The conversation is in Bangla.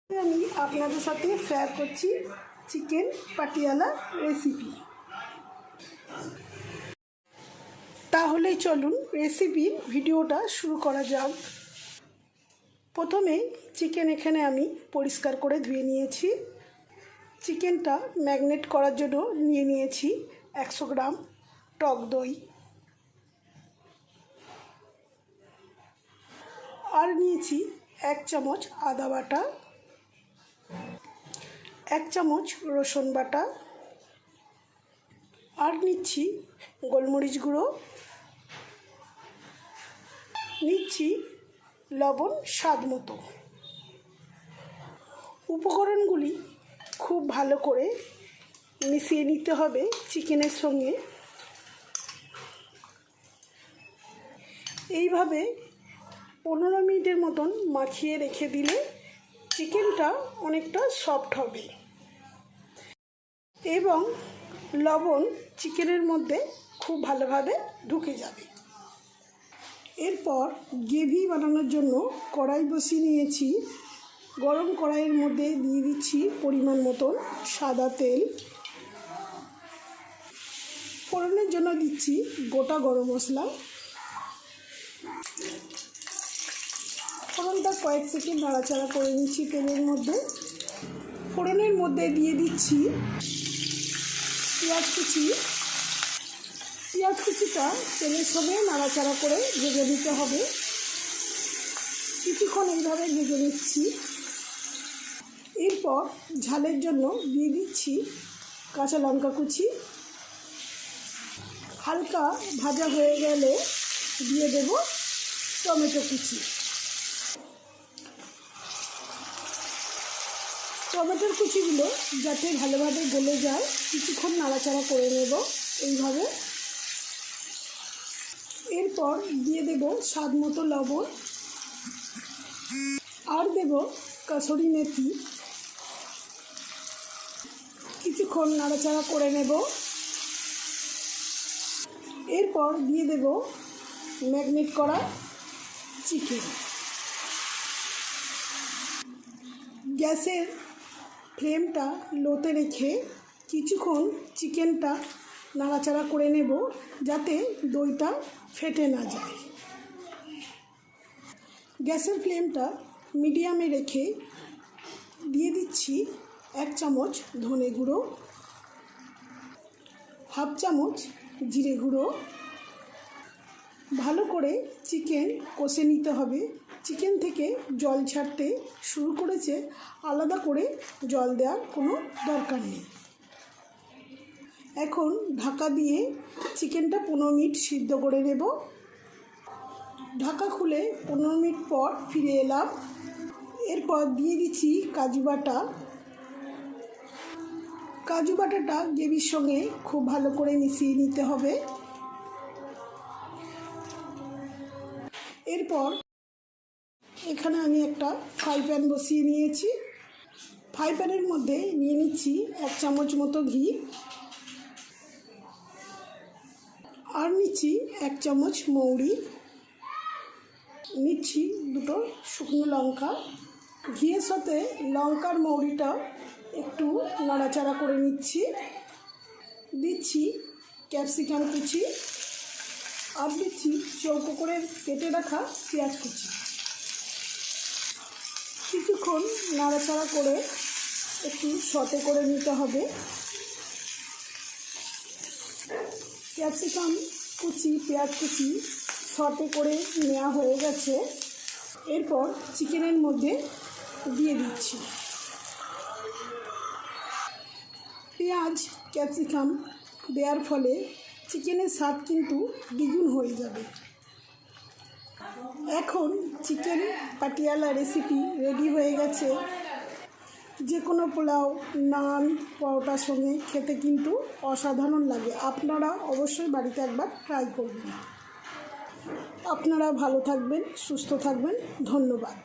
আমি আপনাদের সাথে শেয়ার করছি চিকেন পাটিয়ালা রেসিপি। তাহলে চলুন রেসিপির ভিডিওটা শুরু করা যাক। প্রথমে চিকেন এখানে আমি পরিষ্কার করে ধুয়ে নিয়েছি। চিকেনটা ম্যারিনেট করার জন্য নিয়ে নিয়েছি 100 গ্রাম টক দই, আর নিয়েছি 1 চামচ আদা বাটা, 1 চামচ রসুন বাটা, আর নিচ্ছি গোলমরিচ গুঁড়ো, নিচ্ছি লবণ স্বাদ মতো। উপকরণগুলি খুব ভালো করে মিশিয়ে নিতে হবে চিকেনের সঙ্গে। এইভাবে 15 মিনিটের মতন মাখিয়ে রেখে দিলে চিকেনটা অনেকটা সফট হবে এবং লবণ চিকেনের মধ্যে খুব ভালোভাবে ঢুকে যাবে। এরপর গ্রেভি বানানোর জন্য কড়াই বসিয়ে নিয়েছি। গরম কড়াইয়ের মধ্যে দিয়ে দিচ্ছি পরিমাণ মতন সাদা তেল। ফোড়নের জন্য দিচ্ছি গোটা গরম মশলা। ফোড়নটা কয়েক সেকেন্ড নাড়াচাড়া করে নিচ্ছি তেলের মধ্যে। ফোড়নের মধ্যে দিয়ে দিচ্ছি পেঁয়াজ কুচি। পেঁয়াজ কুচিটা তেলের সঙ্গে নাড়াচাড়া করে ভেজে দিতে হবে। কিছুক্ষণ এইভাবে ভেজে নিচ্ছি। এরপর ঝালের জন্য দিয়ে দিচ্ছি কাঁচা লঙ্কা কুচি। হালকা ভাজা হয়ে গেলে দিয়ে দেব টমেটো কুচি। টমেটোর কুচিগুলো যাতে ভালোভাবে গলে যায় কিছুক্ষণ নাড়াচাড়া করে নেব এইভাবে। এরপর দিয়ে দেব স্বাদ মতো লবণ, আর দেব কাসুরি মেথি। কিছুক্ষণ নাড়াচাড়া করে নেব। এরপর দিয়ে দেব ম্যারিনেট করা চিকেন। গ্যাসের ফ্লেমটা লোতে রেখে কিছুক্ষণ চিকেনটা নাড়াচাড়া করে নেব যাতে দইটা ফেটে না যায়। গ্যাসের ফ্লেমটা মিডিয়ামে রেখে দিয়ে দিচ্ছি 1 চামচ ধনে গুঁড়ো, 1/2 চামচ জিরে গুঁড়ো। ভালো করে চিকেন কষে নিতে হবে। চিকেন থেকে জল ছাড়তে শুরু করেছে, আলাদা করে জল দেওয়ার কোনো দরকার নেই। এখন ঢাকা দিয়ে চিকেনটা 15 মিনিট সিদ্ধ করে নেব। ঢাকা খুলে 15 মিনিট পর ফিরে এলাম। এরপর দিয়ে দিচ্ছি কাজু বাটা। কাজু বাটাটা গ্রেভির সঙ্গে খুব ভালো করে মিশিয়ে নিতে হবে। এরপর এখানে আমি একটা ফ্রাই প্যান বসিয়ে নিয়েছি। ফ্রাই প্যানের মধ্যে নিয়ে নিচ্ছি 1 চামচ মতো ঘি, আর নিচ্ছি 1 চামচ মৌরি, নিচ্ছি 2টো শুকনো লঙ্কা। ঘিয়ের সাথে লঙ্কার মৌরিটা একটু নাড়াচাড়া করে নিচ্ছি। দিচ্ছি ক্যাপসিকাম কুচি, আর দিচ্ছি চৌকো করে কেটে রাখা পেঁয়াজ কুচি। কিছুক্ষণ নাড়াচাড়া করে একটু সতে করে নিতে হবে। ক্যাপসিকাম কুচি, পেঁয়াজ কুচি সতে করে নেওয়া হয়ে গেছে। এরপর চিকেনের মধ্যে দিয়ে দিচ্ছি। পেঁয়াজ ক্যাপসিকাম দেওয়ার ফলে চিকেনের স্বাদ কিন্তু দ্বিগুণ হয়ে যাবে। এখন চিকেন পাটিয়ালা রেসিপি রেডি হয়ে গেছে। যে কোনো পোলাও, নান, পরোটার সঙ্গে খেতে কিন্তু অসাধারণ লাগে। আপনারা অবশ্যই বাড়িতে একবার ট্রাই করবেন। আপনারা ভালো থাকবেন, সুস্থ থাকবেন। ধন্যবাদ।